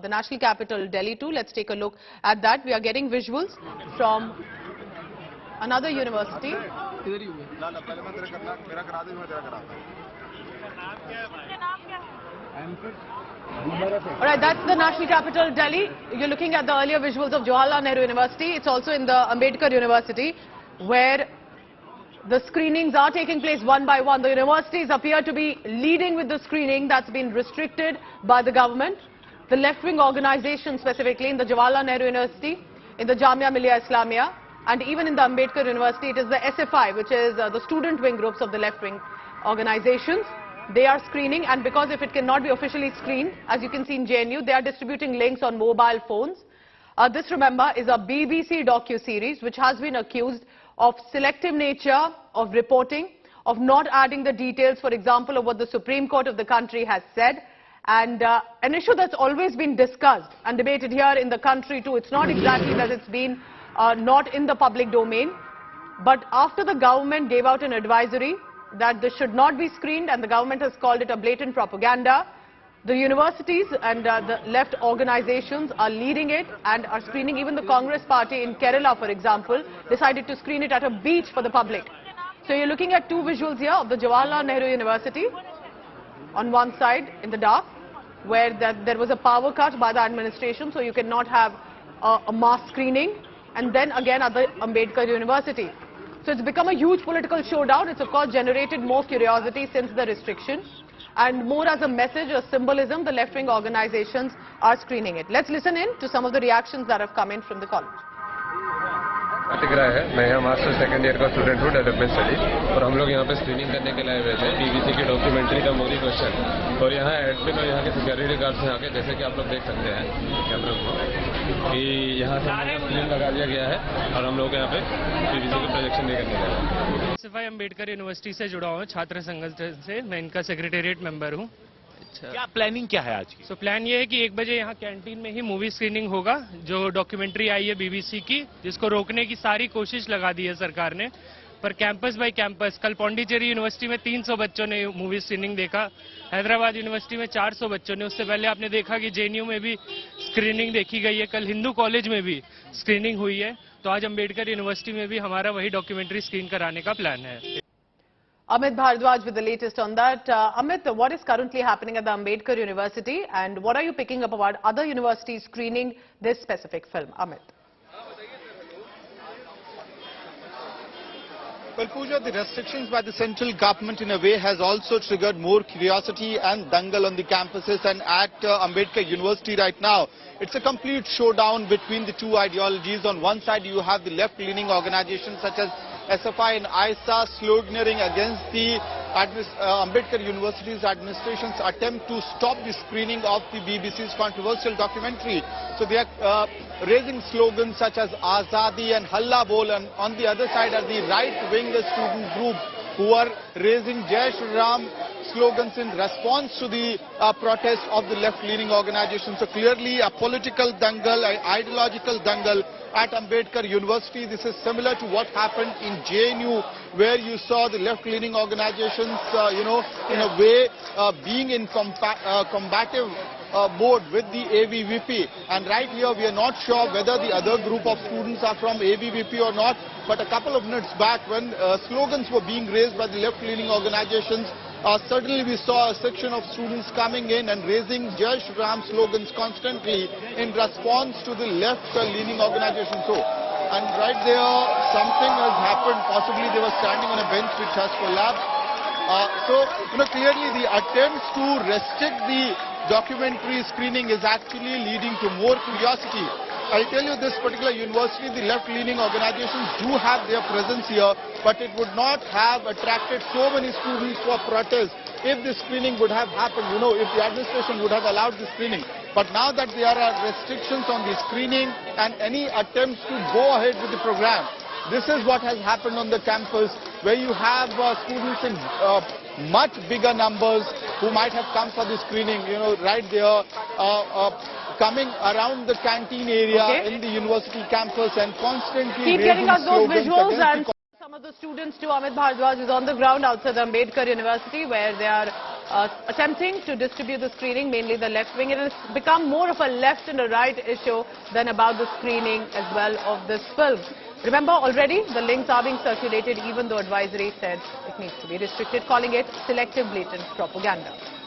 the national capital, Delhi too. Let's take a look at that. We are getting visuals from another university. Alright, that's the national capital, Delhi. You're looking at the earlier visuals of Jawaharlal Nehru University. It's also in the Ambedkar University, where the screenings are taking place one by one. The universities appear to be leading with the screening that's been restricted by the government. The left-wing organizations, specifically in the Jawaharlal Nehru University, in the Jamia Millia Islamia, and even in the Ambedkar University, it is the SFI, which is the student wing groups of the left-wing organizations. They are screening, and because if it cannot be officially screened, as you can see in JNU, they are distributing links on mobile phones. This, remember, is a BBC docu-series which has been accused of selective nature of reporting, of not adding the details, for example, of what the Supreme Court of the country has said. And an issue that's always been discussed and debated here in the country too. It's not exactly that it's been not in the public domain, but after the government gave out an advisory that this should not be screened, and the government has called it a blatant propaganda, the universities and the left organizations are leading it and are screening. Even the Congress party in Kerala, for example, decided to screen it at a beach for the public. So you're looking at two visuals here of the Jawaharlal Nehru University on one side in the dark, where there was a power cut by the administration, so you cannot have a mass screening, and then again at the Ambedkar University. So it's become a huge political showdown. It's of course generated more curiosity since the restriction, and more as a message, a symbolism, the left-wing organizations are screening it. Let's listen in to some of the reactions that have come in from the college. है मैं यहाँ master second year का student हूँ development studies और हम लोग यहाँ पे स्क्रीनिंग करने के लिए आए हुए थे बीबीसी की डॉक्यूमेंट्री का मोदी क्वेश्चन और यहाँ एडमिन और यहाँ के सिक्योरिटी गार्ड से आके जैसे कि आप लोग देख सकते हैं कैमरे को कि यहाँ से स्क्रीन लगा दिया गया है और हम लोग यहाँ पे बीबीसी का प्रोजेक्शन नहीं करने जा रहे हैं। NSUI अम्बेडकर यूनिवर्सिटी से जुड़ा हूँ, छात्र संगठन से, मैं इनका सेक्रेटेरिएट मेंबर हूँ। क्या प्लानिंग क्या है आज की? प्लान ये है कि 1 बजे यहाँ कैंटीन में ही मूवी स्क्रीनिंग होगा। जो डॉक्यूमेंट्री आई है बीबीसी की, जिसको रोकने की सारी कोशिश लगा दी है सरकार ने, पर कैंपस बाय कैंपस, कल पौंडीचेरी यूनिवर्सिटी में 300 बच्चों ने मूवी स्क्रीनिंग देखा, हैदराबाद यूनिवर्सिटी में 400 बच्चों ने, उससे पहले आपने देखा कि JNU में भी स्क्रीनिंग देखी गई है, कल हिंदू कॉलेज में भी स्क्रीनिंग हुई है, तो आज अम्बेडकर यूनिवर्सिटी में भी हमारा वही डॉक्यूमेंट्री स्क्रीन कराने का प्लान है। Amit Bhardwaj with the latest on that. Amit, what is currently happening at the Ambedkar University, and what are you picking up about other universities screening this specific film? Amit. Well, Pooja, the restrictions by the central government in a way has also triggered more curiosity and dangle on the campuses, and at Ambedkar University right now, it's a complete showdown between the two ideologies. On one side, you have the left-leaning organizations such as SFI and ISA sloganeering against the Ambedkar University's administration's attempt to stop the screening of the BBC's controversial documentary. So they are raising slogans such as Azadi and Halla Bol, and on the other side are the right-wing student group who are raising Jai Shri Ram slogans in response to the protest of the left-leaning organization. So clearly a political dangle, an ideological dangle at Ambedkar University. This is similar to what happened in JNU, where you saw the left-leaning organizations, in a way being in combative mode with the ABVP. And right here we are not sure whether the other group of students are from ABVP or not, but a couple of minutes back when slogans were being raised by the left-leaning organizations, suddenly we saw a section of students coming in and raising Jai Shri Ram slogans constantly in response to the left-leaning organization. So, and right there something has happened. Possibly they were standing on a bench which has collapsed. Clearly the attempts to restrict the documentary screening is actually leading to more curiosity. I'll tell you, this particular university, the left-leaning organizations do have their presence here, but it would not have attracted so many students for protest if the screening would have happened, if the administration would have allowed the screening. But now that there are restrictions on the screening and any attempts to go ahead with the program, this is what has happened on the campus, where you have students in much bigger numbers who might have come for the screening, right there, coming around the canteen area in the university campus and constantly keep getting us those visuals, and some of the students too. Amit Bhardwaj is on the ground outside the Ambedkar University, where they are attempting to distribute the screening, mainly the left wing. It has become more of a left and a right issue than about the screening as well of this film. Remember, already the links are being circulated, even though advisory said it needs to be restricted, calling it selective blatant propaganda.